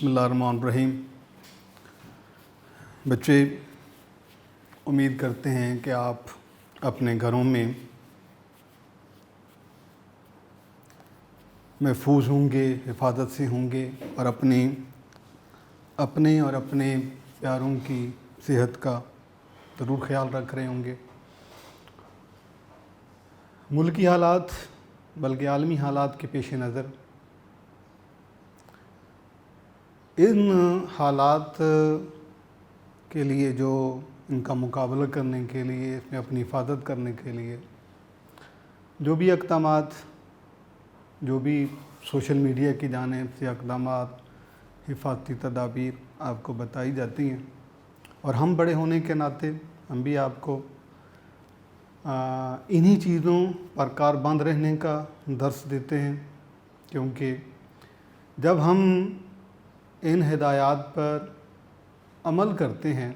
बिस्मिल्लाहिर्रहमानिर्रहीम। बच्चे, उम्मीद करते हैं कि आप अपने घरों में महफूज होंगे, हिफाजत से होंगे और अपने और अपने प्यारों की सेहत का ज़रूर ख्याल रख रहे होंगे। मुल्की हालात बल्कि आलमी हालात के पेश नज़र इन हालात के लिए जो इनका मुकाबला करने के लिए, इसमें अपनी हिफाजत करने के लिए जो भी इक़दामात, जो भी सोशल मीडिया की जानिब से इक़दामात, हिफाजती तदाबीर आपको बताई जाती हैं और हम बड़े होने के नाते हम भी आपको इन्हीं चीज़ों पर कारबंद रहने का दर्स देते हैं, क्योंकि जब हम इन हिदायत पर अमल करते हैं,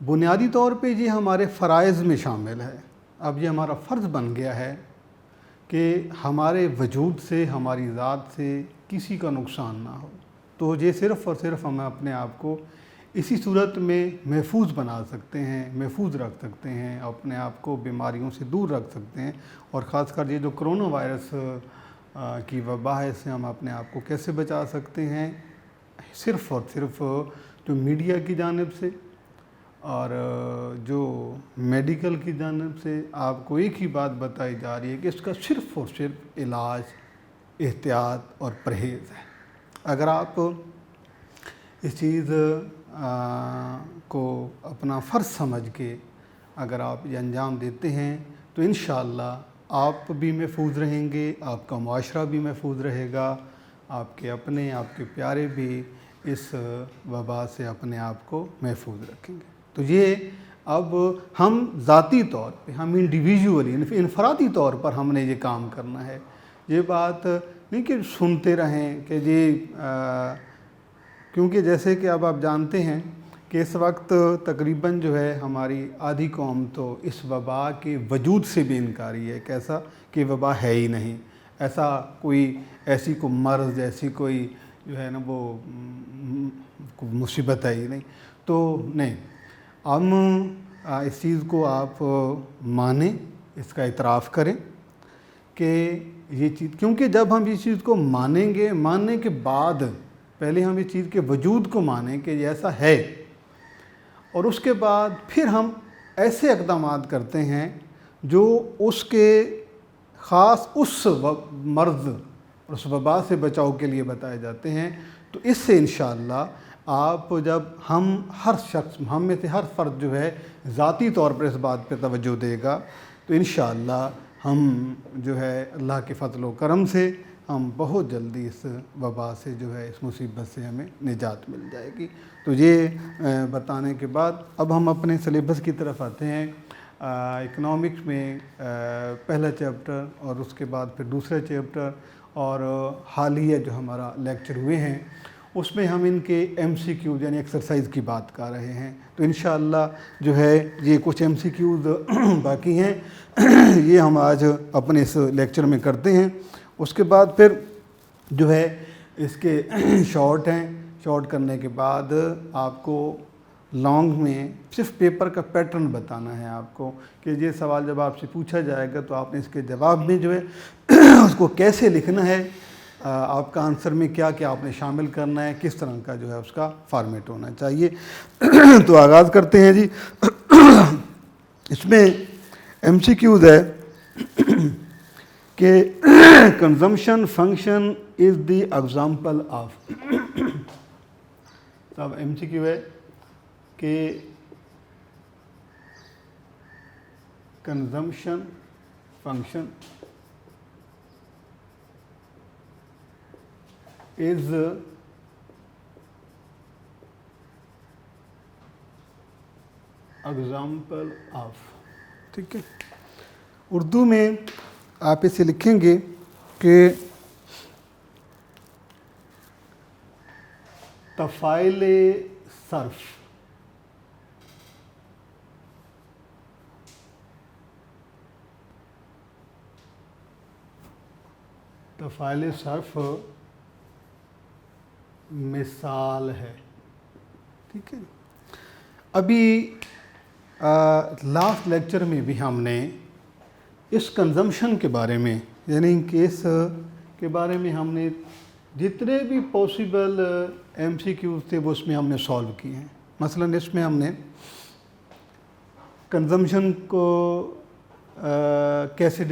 बुनियादी तौर पे ये हमारे फ़राइज़ में शामिल है। अब ये हमारा फ़र्ज़ बन गया है कि हमारे वजूद से, हमारी ज़ात से किसी का नुकसान ना हो। तो ये सिर्फ़ और सिर्फ हम अपने आप को इसी सूरत में महफूज बना सकते हैं, महफूज रख सकते हैं, अपने आप को बीमारियों से दूर रख सकते हैं। और ख़ासकर ये जो कोरोना वायरस की वबा है, इससे हम अपने आप को कैसे बचा सकते हैं, सिर्फ़ और सिर्फ जो मीडिया की जानिब से और जो मेडिकल की जानिब से आपको एक ही बात बताई जा रही है कि इसका सिर्फ़ और सिर्फ इलाज, एहतियात और परहेज़ है। अगर आप इस चीज़ को अपना फ़र्ज़ समझ के अगर आप ये अंजाम देते हैं तो इंशाअल्लाह आप भी महफूज रहेंगे, आपका मुआशरा भी महफूज रहेगा, आपके अपने, आपके प्यारे भी इस वबा से अपने आप को महफूज रखेंगे। तो ये अब हम ज़ाती तौर पे, हम इंडिविजुअली, इनफरादी तौर पर हमने ये काम करना है। ये बात नहीं कि सुनते रहें कि ये क्योंकि जैसे कि अब आप जानते हैं कि इस वक्त तकरीबन जो है हमारी आधी कौम तो इस वबा के वजूद से भी इनकारी है। कैसा कि वबा है ही नहीं, ऐसा कोई ऐसी कोई मर्ज़, ऐसी कोई जो है ना वो मुसीबत है ही नहीं। तो नहीं, हम इस चीज़ को आप माने, इसका इतराफ़ करें कि ये चीज़, क्योंकि जब हम इस चीज़ को मानेंगे, मानने के बाद पहले हम इस चीज़ के वजूद को मानें कि ये ऐसा है, और उसके बाद फिर हम ऐसे इक़दामात करते हैं जो उसके ख़ास उस मर्ज़, उस वबा से बचाव के लिए बताए जाते हैं। तो इससे इंशाअल्लाह आप, जब हम हर शख्स, हम में से हर फ़र्द जो है ज़ाती तौर पर इस बात पे तवज्जो देगा, तो इंशाअल्लाह हम जो है अल्लाह के फ़ज़ल व करम से हम बहुत जल्दी इस वबा से जो है, इस मुसीबत से हमें निजात मिल जाएगी। तो ये बताने के बाद अब हम अपने सिलेबस की तरफ आते हैं। इकनॉमिक्स में पहला चैप्टर और उसके बाद फिर दूसरा चैप्टर, और हालिया जो हमारा लेक्चर हुए हैं उसमें हम इनके MCQs यानी एक्सरसाइज की बात कर रहे हैं। तो इंशाअल्लाह जो है ये कुछ MCQs बाकी हैं, ये हम आज अपने इस लेक्चर में करते हैं। उसके बाद फिर जो है इसके शॉर्ट हैं, शॉर्ट करने के बाद आपको लॉन्ग में सिर्फ पेपर का पैटर्न बताना है आपको कि ये सवाल जब आपसे पूछा जाएगा तो आपने इसके जवाब में जो है उसको कैसे लिखना है, आपका आंसर में क्या क्या आपने शामिल करना है, किस तरह का जो है उसका फॉर्मेट होना चाहिए। तो आगाज़ करते हैं जी। इसमें MCQs है कि consumption function is the example of. अब MCQ है कि consumption function is example of. ठीक है, उर्दू में आप इसे लिखेंगे कि तफ़ाइले सर्फ, तफ़ाइले सर्फ मिसाल है। ठीक है। अभी लास्ट लेक्चर में भी हमने इस कंजम्पशन के बारे में, यानी केस के बारे में हमने जितने भी पॉसिबल MCQs थे वो उसमें हमने सॉल्व किए हैं। मसलन इसमें हमने कंजम्पशन को किससे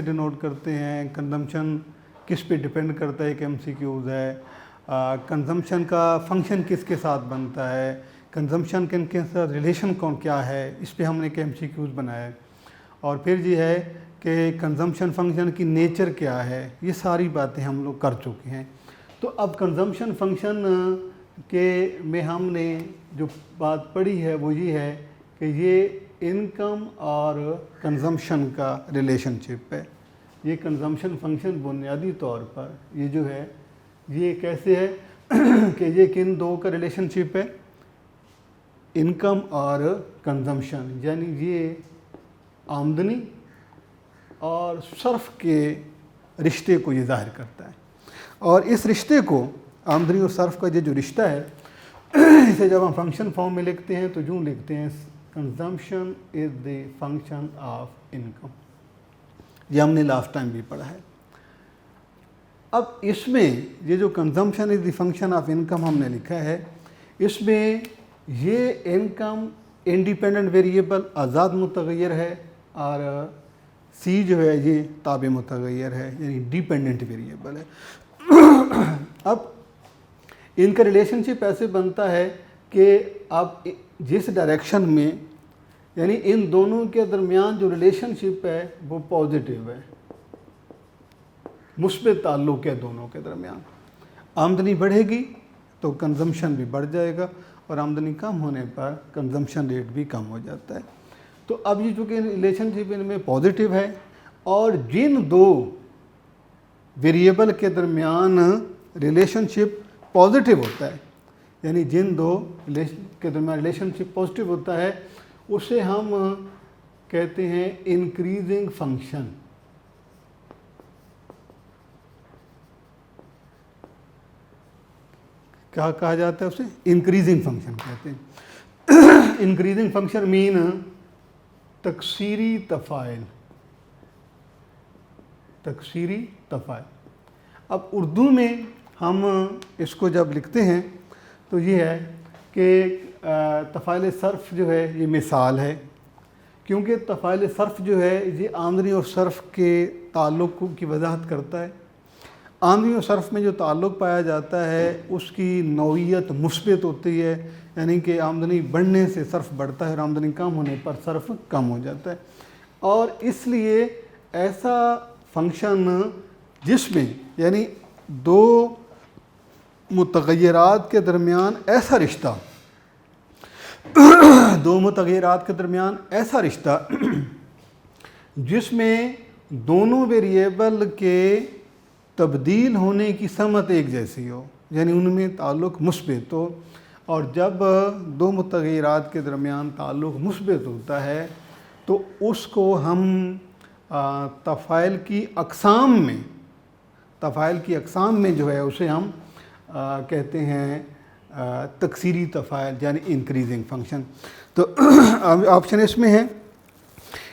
डिनोट करते हैं, कंजम्पशन किस पे डिपेंड करता है, एक MCQs है। कंजम्पशन का फंक्शन किसके साथ बनता है, कंजम्पशन के साथ रिलेशन कौन क्या है, इस पे हमने एक MCQs बनाया है। और फिर ये है कि कंजम्पशन फंक्शन की नेचर क्या है, ये सारी बातें हम लोग कर चुके हैं। तो अब कंजम्पशन फंक्शन के में हमने जो बात पढ़ी है वो ये है कि ये इनकम और कंजम्पशन का रिलेशनशिप है। ये कंजम्पशन फंक्शन बुनियादी तौर पर ये जो है ये कैसे है कि ये किन दो का रिलेशनशिप है, इनकम और कंजम्पशन, यानी ये आमदनी और सर्फ के रिश्ते को ये जाहिर करता है। और इस रिश्ते को, आमदनी और सर्फ का ये जो रिश्ता है, इसे जब हम फंक्शन फॉर्म में लिखते हैं तो यूँ लिखते हैं consumption is the function of income. ये हमने लास्ट टाइम भी पढ़ा है। अब इसमें ये जो consumption is the function of income हमने लिखा है, इसमें ये इनकम इंडिपेंडेंट वेरिएबल आज़ाद मुतग़य्यर है और सी जो है ये ताबे मुतग़य्यर है, यानी डिपेंडेंट वेरिएबल है। अब इनका रिलेशनशिप ऐसे बनता है कि आप जिस डायरेक्शन में, यानी इन दोनों के दरमियान जो रिलेशनशिप है वो पॉजिटिव है, मुस्बित ताल्लुक़ है दोनों के दरमियान। आमदनी बढ़ेगी तो कंजम्पशन भी बढ़ जाएगा और आमदनी कम होने पर कंजम्पशन रेट भी कम हो जाता है। तो अब ये चूँकि रिलेशनशिप इनमें पॉजिटिव है और जिन दो वेरिएबल के दरमियान रिलेशनशिप पॉजिटिव होता है, यानी जिन दो के दरमियान रिलेशनशिप पॉजिटिव होता है, उसे हम कहते हैं इंक्रीजिंग फंक्शन। क्या कहा जाता है उसे? इंक्रीजिंग फंक्शन कहते हैं। इंक्रीजिंग फंक्शन मीन तकसीरी तफ़ाइल, तकसीरी तफ़ाइल। अब उर्दू में हम इसको जब लिखते हैं तो ये है कि तफ़ाइल सर्फ जो है ये मिसाल है, क्योंकि तफ़ाइल सर्फ जो है ये आमदनी और सर्फ के ताल्लुक़ की वजाहत करता है। आमदनी और सर्फ में जो ताल्लुक़ पाया जाता है उसकी नौइयत मुस्बित होती है, यानी कि आमदनी बढ़ने से सर्फ बढ़ता है और आमदनी कम होने पर सर्फ कम हो जाता है। और इसलिए ऐसा फंक्शन जिसमें यानी दो मुतग़य्यरात के दरमियान ऐसा रिश्ता, दो मुतग़य्यरात के दरमियान ऐसा रिश्ता जिसमें दोनों वेरिएबल के तब्दील होने की समत एक जैसी हो, यानी उनमें ताल्लुक़ मुस्बित हो। और जब दो मुतग़य्यरात के दरमियान ताल्लुक़ मुस्बित होता है तो उसको हम तफ़ाइल की अक़साम में, तफ़ाइल की अक़साम में जो है उसे हम कहते हैं तकसीरी तफ़ाइल, यानी इंक्रीजिंग फंक्शन। तो ऑप्शन इसमें है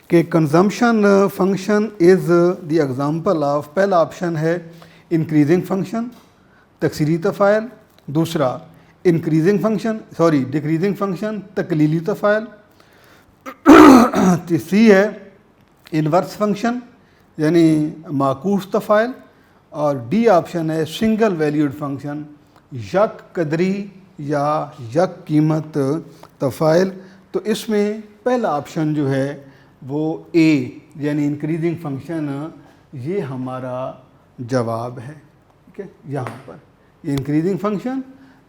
कि consumption function is the example of, पहला ऑप्शन है इंक्रीजिंग फंक्शन तकसीरी तफ़ाइल, दूसरा इंक्रीजिंग फंक्शन डिक्रीजिंग फंक्शन तकलीली तफ़ाइल, तीसरी है इन्वर्स फंक्शन यानी माकूस तफ़ाइल, और डी ऑप्शन है सिंगल वैल्यूड फंक्शन यक कदरी या यक कीमत तफ़ाइल। तो इसमें पहला ऑप्शन जो है वो ए यानी इंक्रीजिंग फंक्शन ये हमारा जवाब है। ठीक है, यहाँ पर ये इंक्रीजिंग फंक्शन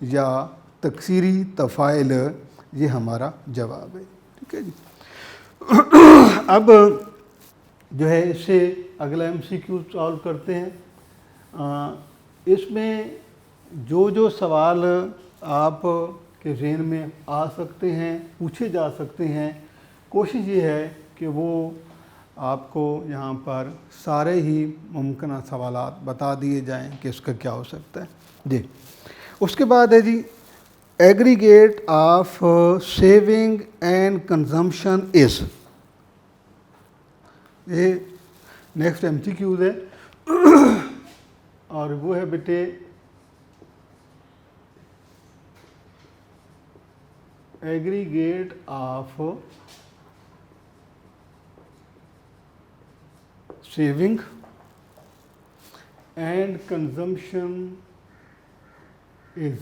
या तकसीरी तफ़ाइल ये हमारा जवाब है। ठीक है जी। अब जो है इससे अगला MCQ सॉल्व करते हैं। इसमें जो सवाल आप के ज़हन में आ सकते हैं, पूछे जा सकते हैं, कोशिश ये है कि वो आपको यहाँ पर सारे ही मुमकिन सवालात बता दिए जाएं कि इसका क्या हो सकता है। जी, उसके बाद है जी aggregate of saving and consumption is, ये नेक्स्ट MCQ है और वो है बेटे aggregate of saving and consumption is.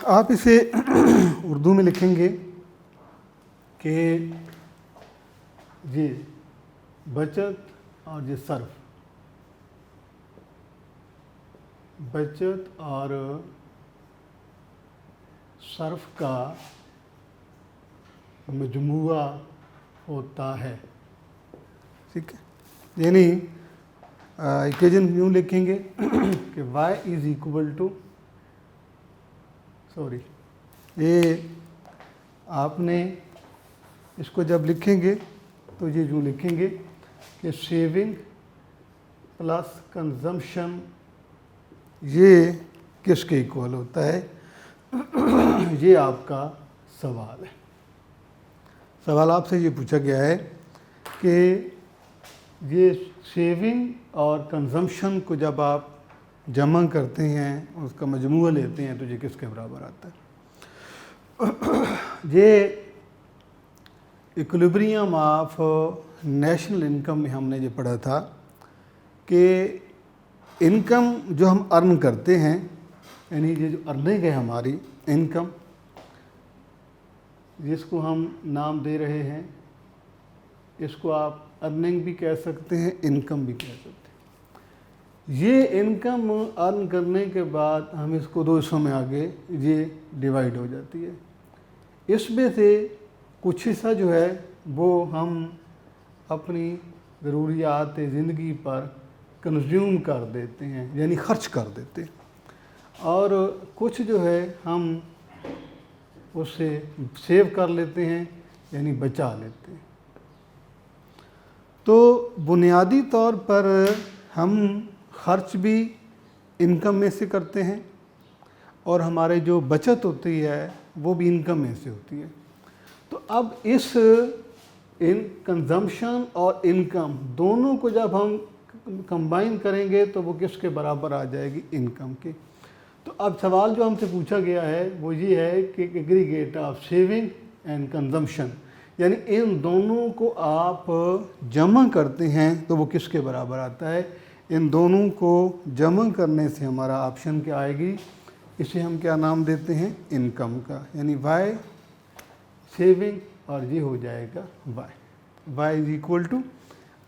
आप इसे उर्दू में लिखेंगे कि ये बचत और ये सर्फ, बचत और सर्फ का मजमुआ होता है, ठीक है। यानी इक्वेशन यूँ लिखेंगे कि y is equal to, sorry, ये आपने इसको जब लिखेंगे तो ये यूँ लिखेंगे कि सेविंग प्लस कंजम्पशन ये किसके इक्वल होता है। ये आपका सवाल है। सवाल आपसे ये पूछा गया है कि ये सेविंग और कंजम्पशन को जब आप जमा करते हैं, उसका मजमूआ लेते हैं, तो ये किसके बराबर आता है। ये इक्विलिब्रियम ऑफ नेशनल इनकम में हमने ये पढ़ा था कि इनकम जो हम अर्न करते हैं, यानी ये जो अर्निंग है हमारी इनकम, जिसको हम नाम दे रहे हैं, इसको आप अर्निंग भी कह सकते हैं, इनकम भी कह सकते हैं। ये इनकम अर्न करने के बाद हम इसको दो हिस्सों में आगे ये डिवाइड हो जाती है। इसमें से कुछ हिस्सा जो है वो हम अपनी ज़रूरियात ज़िंदगी पर कंज्यूम कर देते हैं, यानी ख़र्च कर देते हैं, और कुछ जो है हम उसे सेव कर लेते हैं, यानी बचा लेते हैं। तो बुनियादी तौर पर हम खर्च भी इनकम में से करते हैं और हमारे जो बचत होती है वो भी इनकम में से होती है। तो अब इस कंजम्पशन और इनकम दोनों को जब हम कंबाइन करेंगे तो वो किसके बराबर आ जाएगी, इनकम के। तो अब सवाल जो हमसे पूछा गया है वो ये है कि aggregate of saving and consumption, यानी इन दोनों को आप जमा करते हैं तो वो किसके बराबर आता है। इन दोनों को जमा करने से हमारा ऑप्शन क्या आएगी, इसे हम क्या नाम देते हैं, इनकम का, यानी वाई सेविंग, और ये हो जाएगा वाई इज इक्वल टू,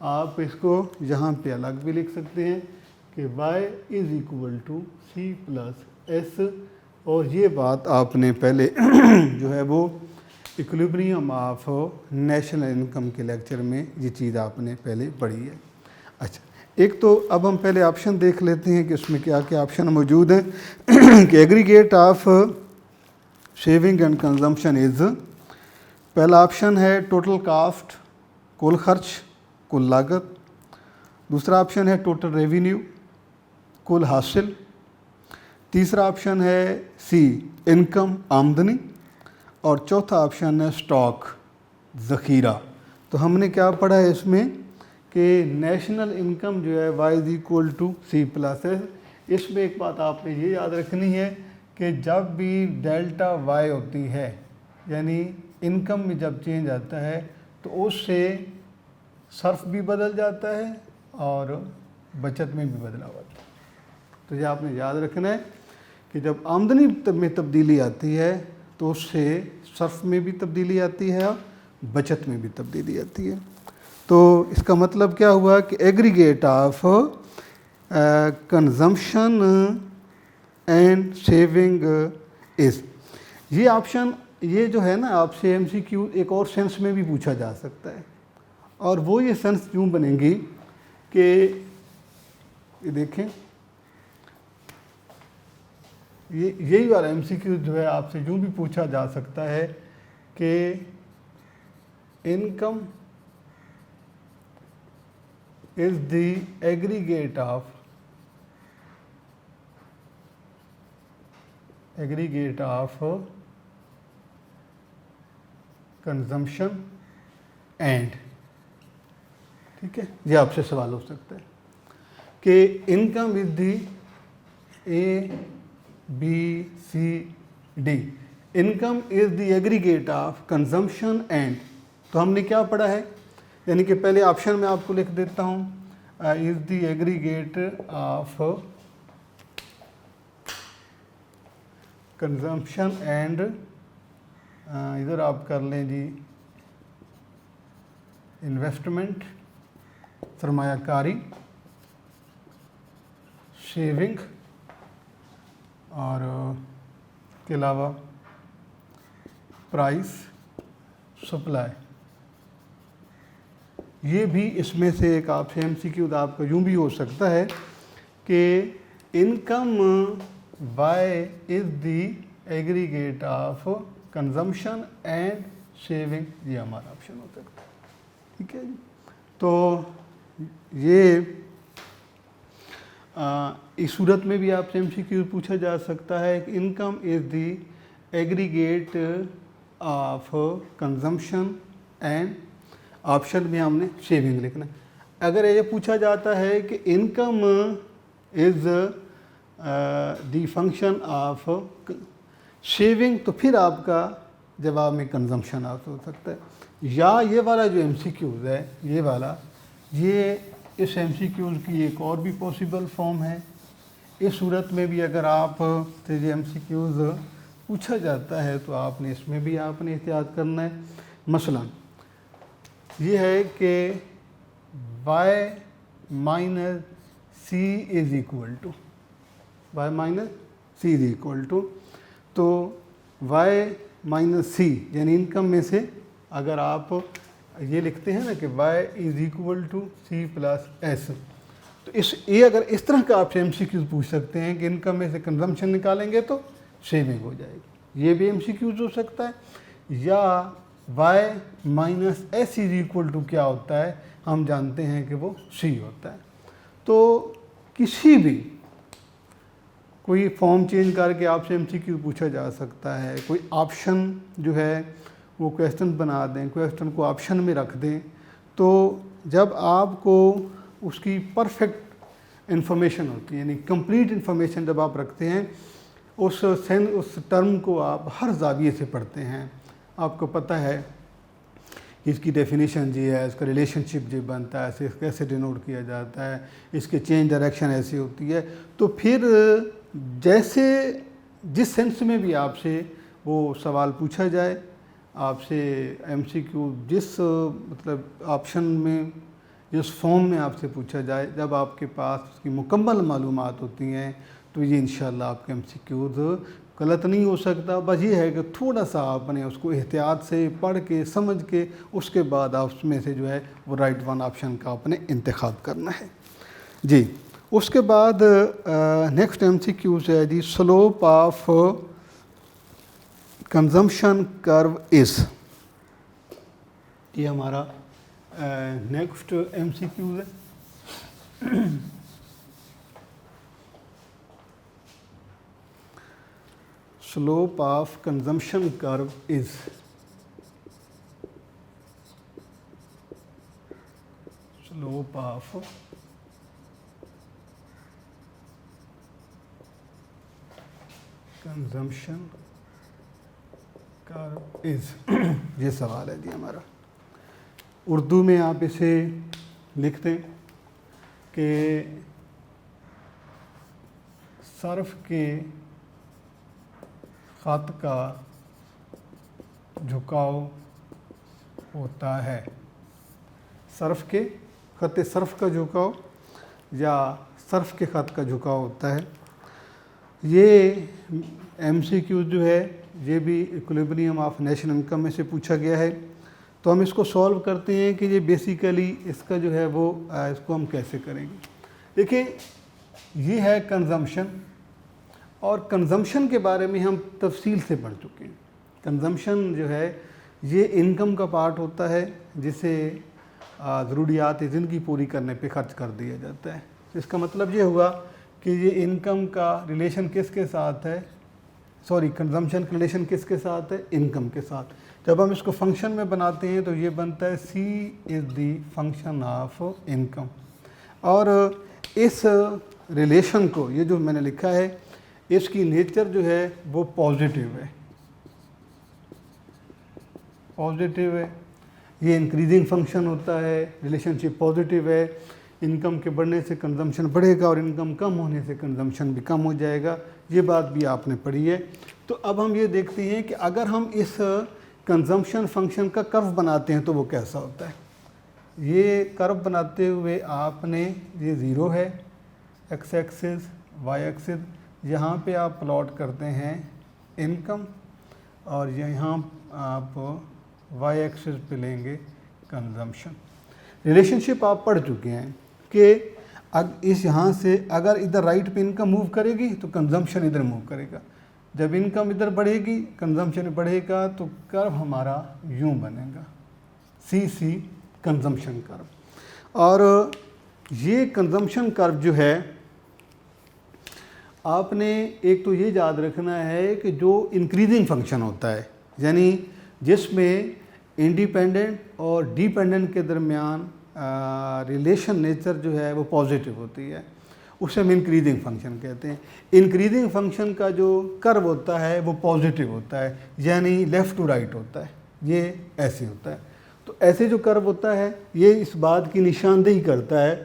आप इसको यहाँ पे अलग भी लिख सकते हैं कि Y is equal to C plus S. और ये बात आपने पहले जो है वो इक्विलिब्रियम ऑफ नेशनल इनकम के लेक्चर में ये चीज़ आपने पहले पढ़ी है। अच्छा, एक तो अब हम पहले ऑप्शन देख लेते हैं कि उसमें क्या क्या ऑप्शन मौजूद हैं। कि aggregate of saving and consumption is, पहला ऑप्शन है टोटल कास्ट, कुल खर्च, कुल लागत। दूसरा ऑप्शन है टोटल रेवेन्यू, कुल हासिल। तीसरा ऑप्शन है सी इनकम, आमदनी। और चौथा ऑप्शन है स्टॉक, ज़ख़ीरा। तो हमने क्या पढ़ा है इसमें कि नेशनल इनकम जो है Y is equal to C plus S. इसमें एक बात आपने ये याद रखनी है कि जब भी डेल्टा वाई होती है, यानी इनकम में जब चेंज आता है तो उससे सर्फ भी बदल जाता है और बचत में भी बदलाव आता है। तो ये आपने याद रखना है कि जब आमदनी में तब्दीली आती है तो उससे सर्फ में भी तब्दीली आती है और बचत में भी तब्दीली आती है। तो इसका मतलब क्या हुआ कि aggregate of consumption and saving is, ये ऑप्शन, ये जो है ना आपसे MCQ एक और सेंस में भी पूछा जा सकता है, और वो ये सेंस यूँ बनेंगी कि ये देखें, ये यही वाला MCQ जो है आपसे यूँ भी पूछा जा सकता है कि income is the aggregate of consumption and, ठीक है, ये आपसे सवाल हो सकता है कि income is the A B C D, income is the aggregate of consumption and. तो हमने क्या पढ़ा है, यानी कि पहले ऑप्शन में आपको लिख देता हूँ, is the aggregate of consumption and, इधर आप कर लें जी इन्वेस्टमेंट, सरमायाकारी, सेविंग, और के अलावा प्राइस सप्लाई। ये भी इसमें से एक आपसे MCQ आपका यूँ भी हो सकता है कि income by is the aggregate of consumption and saving, ये हमारा ऑप्शन हो सकता है, ठीक है जी। तो ये इस सूरत में भी आपसे MCQ पूछा जा सकता है कि income is the aggregate of consumption and, option में हमने सेविंग लिखना है। अगर ये पूछा जाता है कि income is the function of saving, तो फिर आपका जवाब में कंजम्पशन ऑफ हो सकता है। या ये वाला जो MCQs है, ये वाला, ये इस MCQs की एक और भी पॉसिबल फॉर्म है। इस सूरत में भी अगर आप से ये MCQs पूछा जाता है तो आपने इसमें भी आपने एहतियात करना है। मसलन ये है कि y minus C is equal to, y minus C is equal to, तो y माइनस सी यानी इनकम में से अगर आप ये लिखते हैं ना कि y is equal to C plus S, तो ये अगर इस तरह का आपसे MCQ पूछ सकते हैं कि इनकम में से कंजम्पशन निकालेंगे तो सेविंग हो जाएगी, ये भी MCQ हो सकता है। या y minus S is equal to क्या होता है, हम जानते हैं कि वो C होता है। तो किसी भी कोई फॉर्म चेंज करके आपसे MCQ पूछा जा सकता है, कोई ऑप्शन जो है वो क्वेश्चन बना दें, क्वेश्चन को ऑप्शन में रख दें, तो जब आपको उसकी परफेक्ट इन्फॉर्मेशन होती है, यानी कंप्लीट इन्फॉर्मेशन जब आप रखते हैं, उस टर्म को आप हर जाविये से पढ़ते हैं, आपको पता है कि इसकी डेफिनेशन जी है, इसका रिलेशनशिप जी बनता है, इसे कैसे डिनोट किया जाता है, इसके चेंज डायरेक्शन ऐसी होती है, तो फिर जैसे जिस सेंस में भी आपसे वो सवाल पूछा जाए, आपसे MCQ जिस मतलब ऑप्शन में, जिस फॉर्म में आपसे पूछा जाए, जब आपके पास उसकी मुकम्मल मालूमात होती हैं तो ये इंशाल्लाह आपके MCQs गलत नहीं हो सकता। बस ये है कि थोड़ा सा आपने उसको एहतियात से पढ़ के समझ के उसके बाद आप उसमें से जो है वो राइट वन ऑप्शन का आपने इंतखाब करना है जी। उसके बाद नेक्स्ट MCQ है जी, slope of consumption curve is, ये हमारा नेक्स्ट MCQ है। Slope of consumption curve is, slope of consumption curve is, ये सवाल है जी हमारा। उर्दू में आप इसे लिख दें कि सर्फ के ख़त का झुकाव होता है, सर्फ के ख़त सर्फ का झुकाव या सर्फ के ख़त का झुकाव होता है। ये MCQ जो है ये भी इक्विलिब्रियम ऑफ नेशनल इनकम में से पूछा गया है। तो हम इसको सॉल्व करते हैं कि ये बेसिकली इसका जो है वो इसको हम कैसे करेंगे। देखिए ये है कंजम्पशन, और कंजम्पशन के बारे में हम तफसील से पढ़ चुके हैं। कंजम्पशन जो है ये इनकम का पार्ट होता है जिसे ज़रूरियात ज़िंदगी पूरी करने पे खर्च कर दिया जाता है। तो इसका मतलब ये हुआ कि ये इनकम का रिलेशन किसके साथ है, सॉरी कंजम्पशन का रिलेशन किसके साथ है, इनकम के साथ। जब हम इसको फंक्शन में बनाते हैं तो ये बनता है C is the function of income. और इस रिलेशन को, ये जो मैंने लिखा है, इसकी नेचर जो है वो पॉजिटिव है, पॉजिटिव है। ये इंक्रीजिंग फंक्शन होता है, रिलेशनशिप पॉजिटिव है। इनकम के बढ़ने से कंजम्पशन बढ़ेगा और इनकम कम होने से कंजम्पशन भी कम हो जाएगा। ये बात भी आपने पढ़ी है। तो अब हम ये देखते हैं कि अगर हम इस कंजम्पशन फंक्शन का कर्व बनाते हैं तो वो कैसा होता है। ये कर्व बनाते हुए आपने, ये ज़ीरो है एक्स एक्सिस, वाई एक्सिस, यहाँ पे आप प्लॉट करते हैं इनकम और यहाँ आप वाई एक्सिस पे लेंगे कंजम्पशन। रिलेशनशिप आप पढ़ चुके हैं कि इस यहाँ से अगर इधर राइट पे इनकम मूव करेगी तो कंजम्पशन इधर मूव करेगा, जब इनकम इधर बढ़ेगी कंजम्पशन बढ़ेगा, तो कर्व हमारा यूँ बनेगा, सी कंजम्पशन कर्व। और ये कंजम्पशन कर्व जो है, आपने एक तो ये याद रखना है कि जो इंक्रीजिंग फंक्शन होता है, यानी जिसमें इंडिपेंडेंट और डिपेंडेंट के दरमियान रिलेशन नेचर जो है वो पॉजिटिव होती है, उसे हम इंक्रीजिंग फंक्शन कहते हैं। इंक्रीजिंग फंक्शन का जो कर्व होता है वो पॉजिटिव होता है, यानी लेफ़्ट टू राइट होता है, ये ऐसे होता है। तो ऐसे जो कर्व होता है ये इस बात की निशानदेही करता है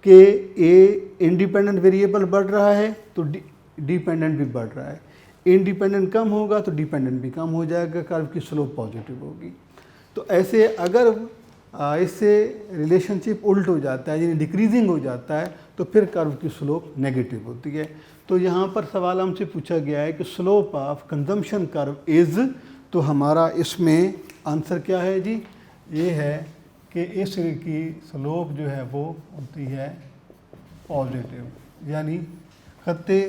कि ए इंडिपेंडेंट वेरिएबल बढ़ रहा है तो डिपेंडेंट भी बढ़ रहा है, इंडिपेंडेंट कम होगा तो डिपेंडेंट भी कम हो जाएगा, कर्व की स्लोप पॉजिटिव होगी। तो ऐसे अगर इससे रिलेशनशिप उल्ट हो जाता है, यानी डिक्रीजिंग हो जाता है, तो फिर कर्व की स्लोप नेगेटिव होती है। तो यहाँ पर सवाल हमसे पूछा गया है कि slope of consumption curve is, तो हमारा इसमें आंसर क्या है जी, ये है कि इस की स्लोप जो है वो होती है पॉजिटिव, यानी खत्ते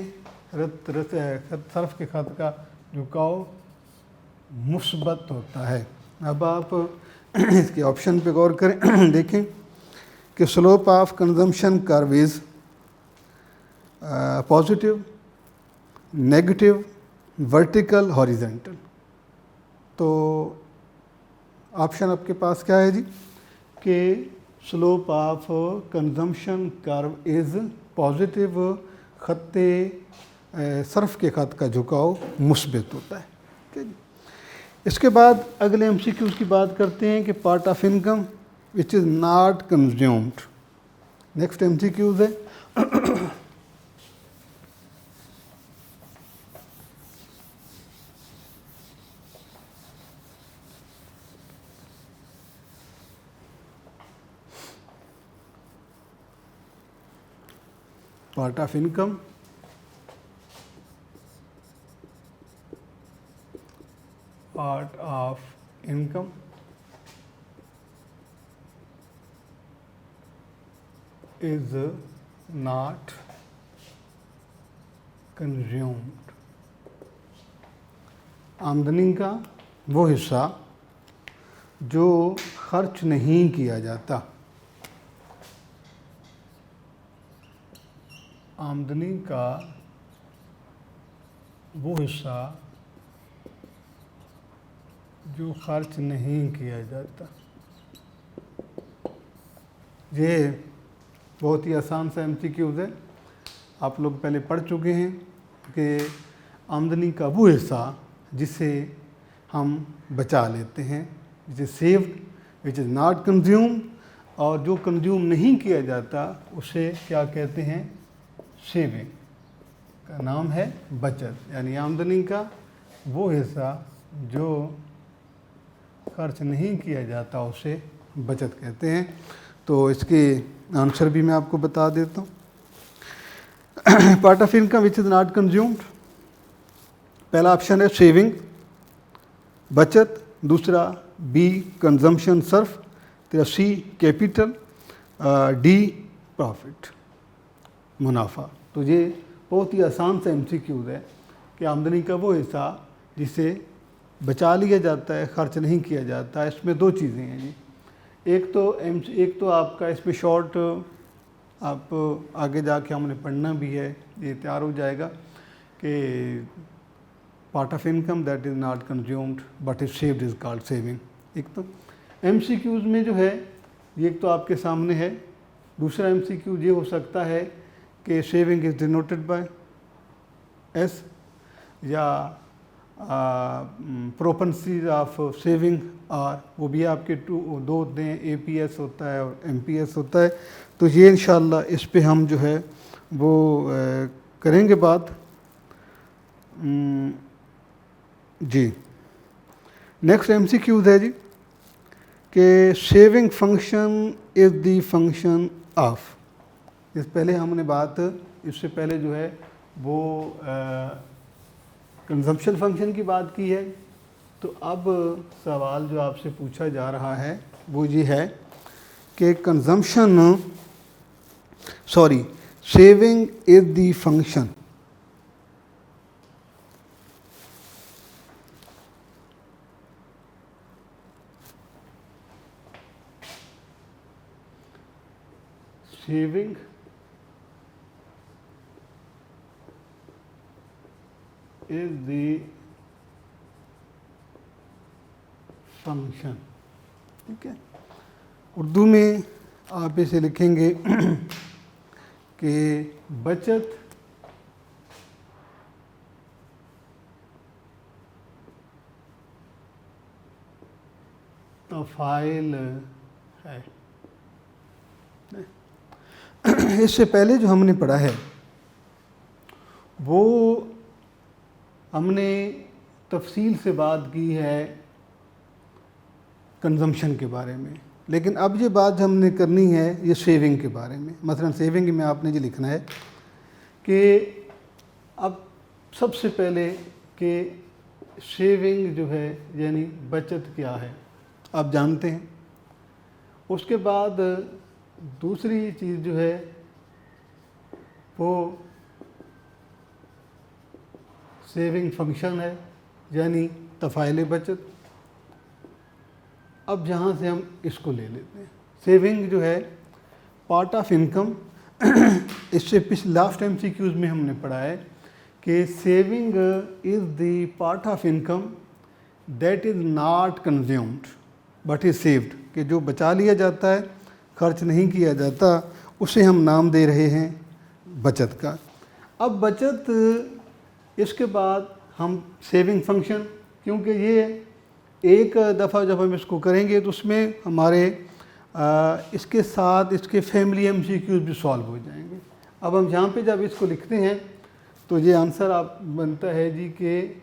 सरफ के खत का झुकाव मुस्बत होता है। अब आप इसके ऑप्शन पे गौर करें, देखें कि slope of consumption curve is positive, negative, vertical, horizontal. तो ऑप्शन आपके पास क्या है जी कि slope of consumption curve is positive, खत्ते सर्फ के खत का झुकाव मुस्बित होता है। ठीक है। इसके बाद अगले एमसीक्यूज़ की बात करते हैं कि part of income which is not consumed. Next MCQs है part of income is not consumed। आमदनी का वो हिस्सा जो खर्च नहीं किया जाता, आमदनी का वो हिस्सा जो खर्च नहीं किया जाता। ये बहुत ही आसान सा एमसीक्यूज़ है, आप लोग पहले पढ़ चुके हैं कि आमदनी का वो हिस्सा जिसे हम बचा लेते हैं, which is saved, which is not consumed, और जो कंज्यूम नहीं किया जाता उसे क्या कहते हैं, सेविंग, का नाम है बचत। यानी आमदनी का वो हिस्सा जो खर्च नहीं किया जाता उसे बचत कहते हैं। तो इसके आंसर भी मैं आपको बता देता हूँ। Part of income which is not consumed, पहला ऑप्शन है सेविंग, बचत, दूसरा बी कंजम्पशन सर्फ, तेरा सी कैपिटल, डी प्रॉफिट, मुनाफा। तो ये बहुत ही आसान सा एमसीक्यूज़ है कि आमदनी का वो हिस्सा जिसे बचा लिया जाता है, खर्च नहीं किया जाता है। इसमें दो चीज़ें हैं जी, एक तो आपका इसमें शॉर्ट आप आगे जाके हमने पढ़ना भी है, ये तैयार हो जाएगा कि part of income that is not consumed but is saved is called saving. एक तो MCQs में जो है ये एक तो आपके सामने है। दूसरा MCQ ये हो सकता है कि saving is denoted by S, या प्रोपेंसिटीज ऑफ सेविंग आर, वो भी आपके दो होते हैं, APS होता है और MPS होता है। तो ये इंशाल्लाह इस पे हम जो है वो करेंगे बात। जी नेक्स्ट MCQs है जी कि saving function is the function of. इस पहले हमने बात, इससे पहले जो है वो कंजम्पशन फंक्शन की बात की है। तो अब सवाल जो आपसे पूछा जा रहा है वो ये है कि saving is the function saving is the function. ठीक है, उर्दू में आप इसे लिखेंगे कि बचत तफ़ाइल है। इससे पहले जो हमने पढ़ा है वो हमने तफसील से बात की है कंजम्पशन के बारे में, लेकिन अब ये बात हमने करनी है ये सेविंग के बारे में। मसलन सेविंग में आपने ये लिखना है कि अब सबसे पहले कि सेविंग जो है यानी बचत क्या है आप जानते हैं। उसके बाद दूसरी चीज़ जो है वो सेविंग फंक्शन है यानी तफ़ाइल बचत। अब जहाँ से हम इसको ले लेते हैं, सेविंग जो है पार्ट ऑफ इनकम। इससे पिछले लास्ट MCQs में हमने पढ़ा है कि saving is the part of income that is not consumed but is saved, कि जो बचा लिया जाता है, खर्च नहीं किया जाता, उसे हम नाम दे रहे हैं बचत का। अब बचत, इसके बाद हम सेविंग फंक्शन, क्योंकि ये एक दफ़ा जब हम इसको करेंगे तो उसमें हमारे इसके साथ इसके फैमिली MCQs भी सॉल्व हो जाएंगे। अब हम यहाँ पे जब इसको लिखते हैं तो ये आंसर आप बनता है जी कि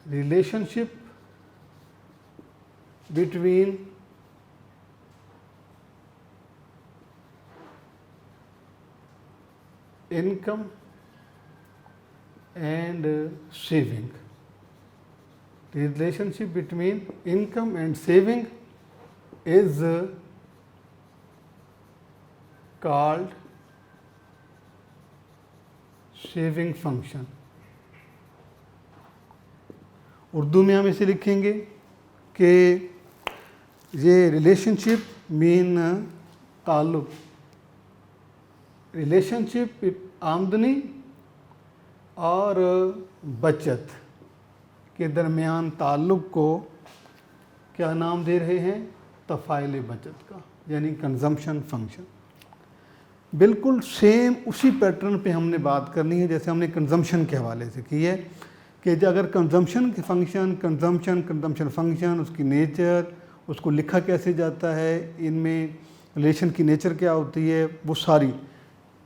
relationship between income and saving. The relationship between income and saving is called saving function। Urdu में हम इसे लिखेंगे कि ये रिलेशनशिप मीन ताल्लुक़, रिलेशनशिप आमदनी और बचत के दरमियान ताल्लुक़ को क्या नाम दे रहे हैं, तफ़ाइल बचत का, यानी कंजम्पशन फंक्शन। बिल्कुल सेम उसी पैटर्न पे हमने बात करनी है जैसे हमने कंजम्पशन के हवाले से की है कि अगर कंजम्पशन के फंक्शन, कंजम्पशन फंक्शन, उसकी नेचर, उसको लिखा कैसे जाता है, इनमें रिलेशन की नेचर क्या होती है, वो सारी,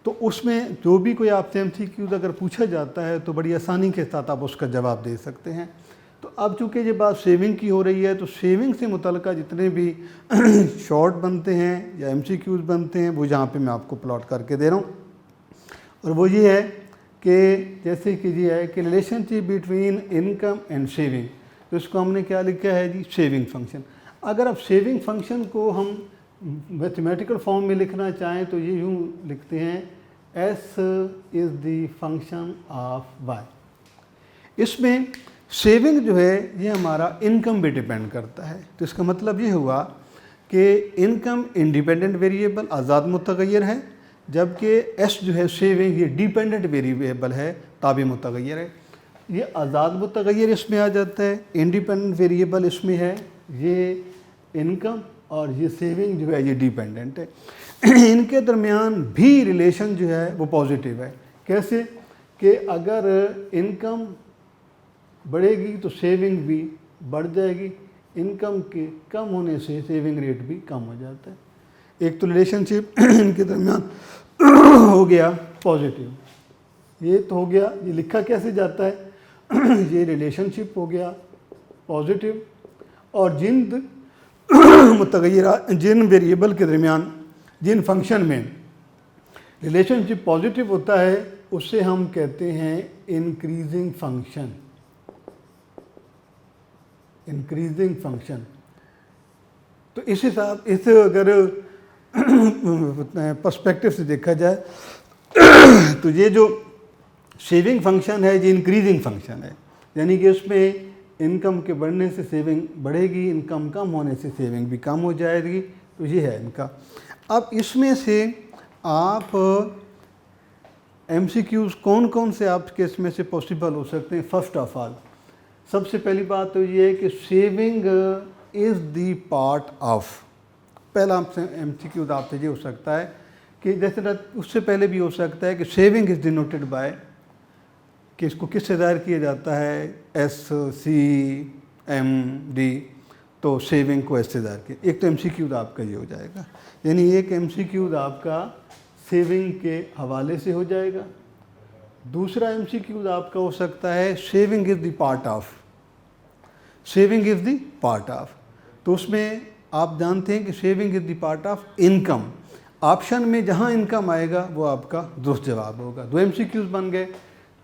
तो उसमें जो भी कोई आपसे MCQ अगर पूछा जाता है तो बड़ी आसानी के साथ आप उसका जवाब दे सकते हैं। तो अब चूँकि ये बात सेविंग की हो रही है तो सेविंग से मुतल्लिक़ जितने भी शॉर्ट बनते हैं या MCQs बनते हैं वो यहाँ पे मैं आपको प्लॉट करके दे रहा हूँ। और वो ये है कि जैसे कि ये है कि relationship between income and saving, तो इसको हमने क्या लिखा है जी, सेविंग फंक्शन। अगर आप सेविंग फंक्शन को हम मैथमेटिकल फॉर्म में लिखना चाहें तो ये यूँ लिखते हैं, S is the function of Y। इसमें सेविंग जो है ये हमारा इनकम पे डिपेंड करता है। तो इसका मतलब ये हुआ कि इनकम इंडिपेंडेंट वेरिएबल आज़ाद मुतगय्यर है, जबकि एस जो है सेविंग ये डिपेंडेंट वेरिएबल है, ताबे मुतगय्यर है। ये आज़ाद मुतगय्यर इसमें आ जाता है, इंडिपेंडेंट वेरिएबल इसमें है ये इनकम, और ये सेविंग जो है ये डिपेंडेंट है। इनके दरमियान भी रिलेशन जो है वो पॉजिटिव है। कैसे कि अगर इनकम बढ़ेगी तो सेविंग भी बढ़ जाएगी, इनकम के कम होने से सेविंग रेट भी कम हो जाता है। एक तो रिलेशनशिप इनके दरमियान हो गया पॉजिटिव, ये तो हो गया, ये लिखा कैसे जाता है ये रिलेशनशिप हो गया पॉजिटिव, और जिन मुतगय्यरा जिन वेरिएबल के दरमियान जिन फंक्शन में रिलेशनशिप पॉजिटिव होता है उससे हम कहते हैं इंक्रीजिंग फंक्शन। Increasing function. तो इस हिसाब इस अगर पर्सपेक्टिव से देखा जाए तो ये जो सेविंग फंक्शन है ये इंक्रीजिंग फंक्शन है, यानी कि उसमें इनकम के बढ़ने से सेविंग बढ़ेगी, इनकम कम होने से सेविंग भी कम हो जाएगी। तो ये है इनका। अब इसमें से आप MCQs कौन कौन से आपके इसमें से पॉसिबल हो सकते हैं। फर्स्ट ऑफ ऑल सबसे पहली बात तो ये है कि saving is the part of. पहला MCQ आपसे ये हो सकता है कि जैसे उससे पहले भी हो सकता है कि सेविंग इज़ डिनोटेड बाय, कि इसको किससे ज़ाहिर किया जाता है, SCMD, तो सेविंग को ऐसे ज़ाहिर किया। एक तो MCQ आपका ये हो जाएगा, यानी एक MCQ आपका सेविंग के हवाले से हो जाएगा। दूसरा MCQ आपका हो सकता है saving is the part of. Saving is the part of, तो उसमें आप जानते हैं कि saving is the part of income. Option में जहाँ इनकम आएगा वो आपका दुरुस्त जवाब होगा। 2 MCQs बन गए।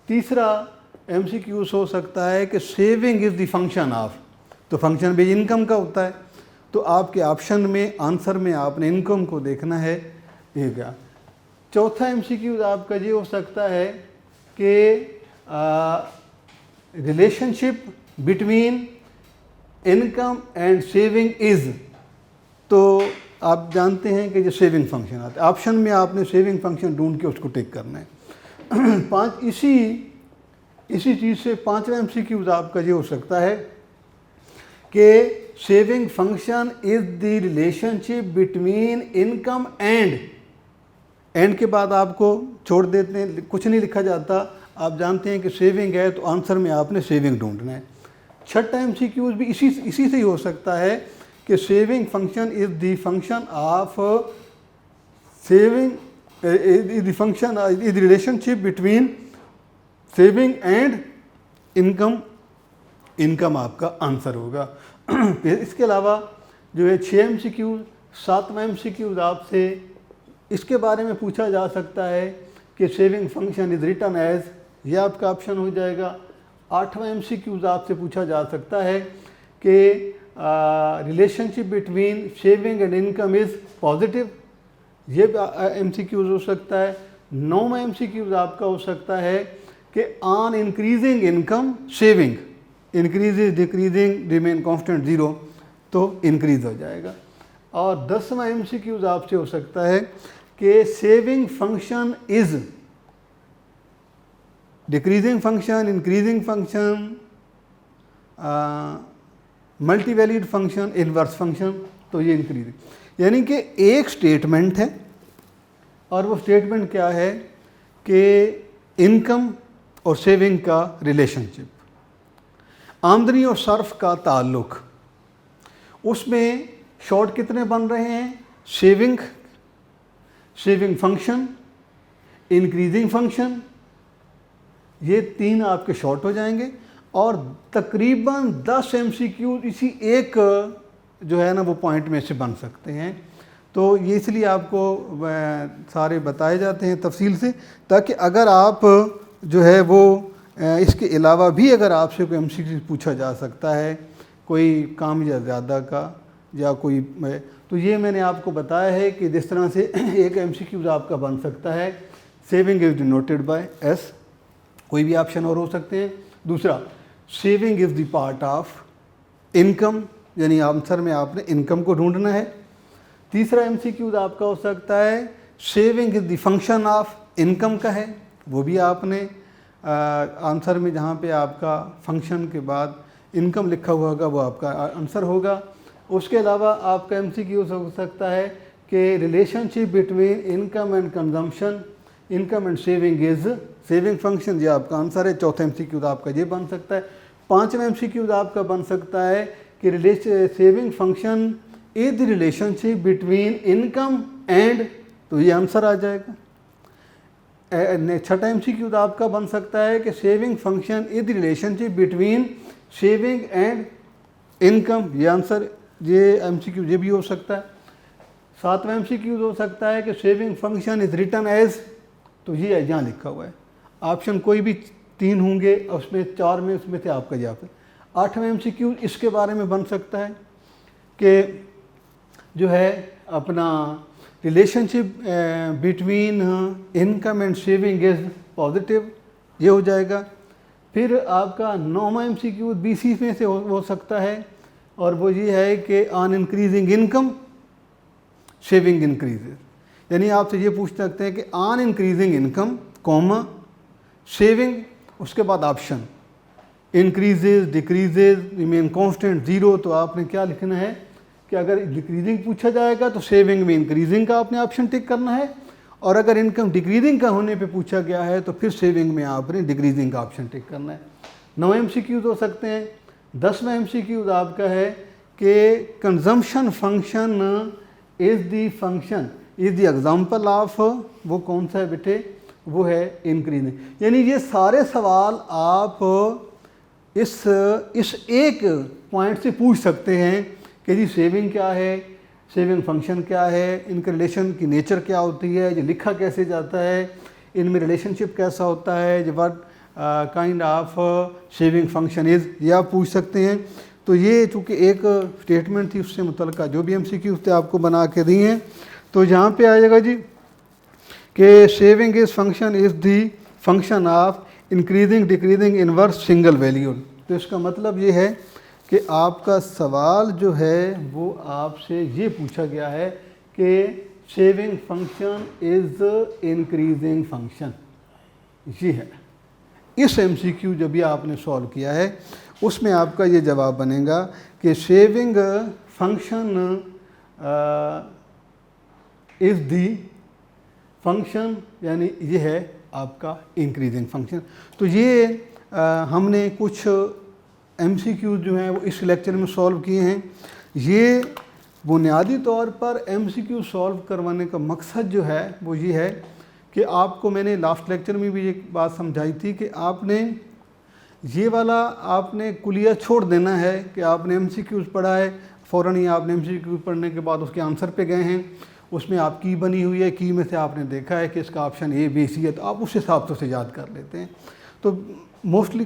तीसरा MCQs हो सकता है कि saving is the function of, तो फंक्शन भी इनकम का होता है, तो आपके ऑप्शन में आंसर में आपने इनकम को देखना है। ये क्या। चौथा MCQ आपका ये हो सकता है कि relationship between income and saving is, तो आप जानते हैं कि जो सेविंग फंक्शन आता है, ऑप्शन में आपने सेविंग फंक्शन ढूंढ के उसको टिक करना है। इसी चीज़ से पांचवा MCQ आपका ये हो सकता है कि saving function is the relationship between income and के बाद आपको छोड़ देते हैं, कुछ नहीं लिखा जाता। आप जानते हैं कि सेविंग है तो आंसर में आपने सेविंग ढूंढना है। छठा MCQ भी इसी से ही हो सकता है कि saving function is the function of saving is the function is the relationship between saving and income आपका आंसर होगा। इसके अलावा जो है 6 MCQ, 7वां MCQ आपसे इसके बारे में पूछा जा सकता है कि saving function is written as, ये आपका ऑप्शन हो जाएगा। 8वां MCQ आपसे पूछा जा सकता है कि relationship between saving and income is positive, ये MCQ हो सकता है। 9वां MCQ आपका हो सकता है कि on increasing income saving increases decreasing remain constant 0, तो इंक्रीज हो जाएगा। और 10वां MCQ आपसे हो सकता है कि saving function is decreasing function, increasing function, multi valued function, inverse function, तो ये इंक्रीजिंग, यानी कि एक स्टेटमेंट है और वो स्टेटमेंट क्या है कि इनकम और सेविंग का रिलेशनशिप, आमदनी और सर्फ का ताल्लुक, उसमें शॉर्ट कितने बन रहे हैं, सेविंग फंक्शन, इंक्रीजिंग फंक्शन, ये 3 आपके शॉर्ट हो जाएंगे। और तकरीबन 10 MCQ इसी एक जो है ना वो पॉइंट में से बन सकते हैं। तो ये इसलिए आपको सारे बताए जाते हैं तफसील से, ताकि अगर आप जो है वो इसके अलावा भी अगर आपसे कोई MCQ पूछा जा सकता है, कोई काम या ज़्यादा का या कोई, तो ये मैंने आपको बताया है कि जिस तरह से एक MCQ आपका बन सकता है saving is denoted by S, कोई भी ऑप्शन और हो सकते हैं। दूसरा, saving is the part of income, यानी आंसर में आपने इनकम को ढूंढना है। तीसरा एमसीक्यू आपका हो सकता है saving is the function of income का है, वो भी आपने आंसर में जहाँ पे आपका फंक्शन के बाद इनकम लिखा हुआ होगा वो आपका आंसर होगा। उसके अलावा आपका एमसीक्यू हो सकता है कि relationship between income and consumption, income and saving is saving function, ये आपका आंसर है। चौथा एमसीक्यू आपका ये बन सकता है। पांचवा एमसीक्यू आपका बन सकता है कि saving function is the relationship between income and, तो ये आंसर आ जाएगा। छठा एमसीक्यू आपका बन सकता है कि saving function is the relationship between saving and income, ये आंसर, ये एमसीक्यू ये भी हो सकता है। सातवां एमसीक्यू हो सकता है कि saving function is written as, तो ये यहाँ लिखा हुआ है। ऑप्शन कोई भी 3 होंगे, उसमें 4 में उसमें से आपका जवाब है। आठवां एमसीक्यू इसके बारे में बन सकता है कि जो है अपना relationship between income and saving is positive, ये हो जाएगा। फिर आपका 9वां एमसीक्यू बीसी में से हो सकता है, और वो ये है कि on increasing income saving increases, यानी आपसे ये पूछ सकते हैं कि on increasing income comma saving, उसके बाद option increases decreases remain constant zero, तो आपने क्या लिखना है कि अगर डिक्रीजिंग पूछा जाएगा तो सेविंग में इंक्रीजिंग का आपने ऑप्शन टिक करना है, और अगर इनकम डिक्रीजिंग का होने पे पूछा गया है तो फिर सेविंग में आपने डिक्रीजिंग का ऑप्शन टिक करना है। 9 एमसीक्यूज हो सकते हैं। 10वां एमसीक्यूज आपका है कि consumption function is the function is the example of, वो कौन सा है बेटे, वो है इंक्रीजिंग। यानी ये सारे सवाल आप इस एक पॉइंट से पूछ सकते हैं कि जी सेविंग क्या है, सेविंग फंक्शन क्या है, इनके रिलेशन की नेचर क्या होती है, ये लिखा कैसे जाता है, इनमें रिलेशनशिप कैसा होता है, जो what kind of saving function is, ये आप पूछ सकते हैं। तो ये चूँकि एक स्टेटमेंट थी, उससे मुतल्लिक़ जो भी एमसीक्यू थे आपको बना के दी हैं, तो यहाँ पे आएगा जी कि saving is function is the function of increasing decreasing inverse single value. तो इसका मतलब ये है कि आपका सवाल जो है वो आपसे ये पूछा गया है कि saving function is increasing function, ये है। इस एमसीक्यू जब भी आपने सॉल्व किया है उसमें आपका ये जवाब बनेगा कि saving function is the function, यानी ये है आपका इंक्रीजिंग फंक्शन। तो ये हमने कुछ एमसीक्यू जो हैं वो इस लेक्चर में सॉल्व किए हैं। ये बुनियादी तौर पर एमसीक्यू सॉल्व करवाने का मकसद जो है वो ये है कि आपको मैंने लास्ट लेक्चर में भी एक बात समझाई थी कि आपने ये वाला आपने कुलिया छोड़ देना है कि आपने एमसीक्यूज़ पढ़ा है, फ़ौरन ही आपने एमसीक्यू पढ़ने के बाद उसके आंसर पे गए हैं, उसमें आप की बनी हुई है, की में से आपने देखा है कि इसका ऑप्शन ए बी सी है, तो आप उस हिसाब से याद कर लेते हैं। तो मोस्टली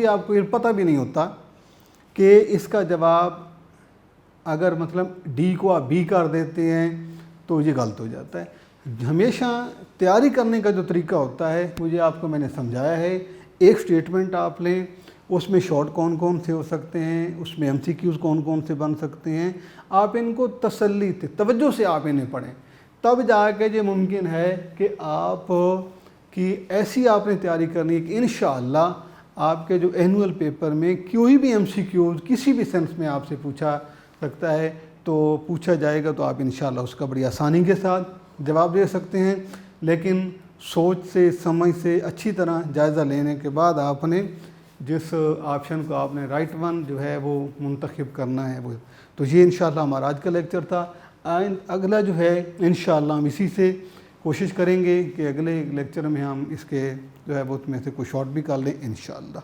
आपको ये पता भी नहीं होता कि इसका जवाब अगर मतलब डी को आप बी कर देते हैं तो ये गलत हो जाता है। हमेशा तैयारी करने का जो तरीका होता है मुझे आपको मैंने समझाया है। एक स्टेटमेंट आप लें, उसमें शॉर्ट कौन कौन से हो सकते हैं, उसमें एमसीक्यूज़ कौन कौन से बन सकते हैं, आप इनको तसल्ली से तवज्जो से आप इन्हें पढ़ें, तब जाके ये मुमकिन है कि आप की ऐसी आपने तैयारी करनी है कि इंशाअल्लाह आपके जो एनुअल पेपर में कोई भी एमसीक्यूज़ किसी भी सेंस में आपसे पूछा सकता है तो पूछा जाएगा, तो आप इंशाअल्लाह उसका बड़ी आसानी के साथ जवाब दे सकते हैं। लेकिन सोच से समझ से अच्छी तरह जायज़ा लेने के बाद आपने जिस ऑप्शन को आपने राइट वन जो है वो मुंतखब करना है वो। तो ये इंशाअल्लाह हमारा आज का लेक्चर था। अगला जो है इंशाअल्लाह हम इसी से कोशिश करेंगे कि अगले लेक्चर में हम इसके जो है वो उसमें से कुछ शॉर्ट भी कर लें इंशाअल्लाह।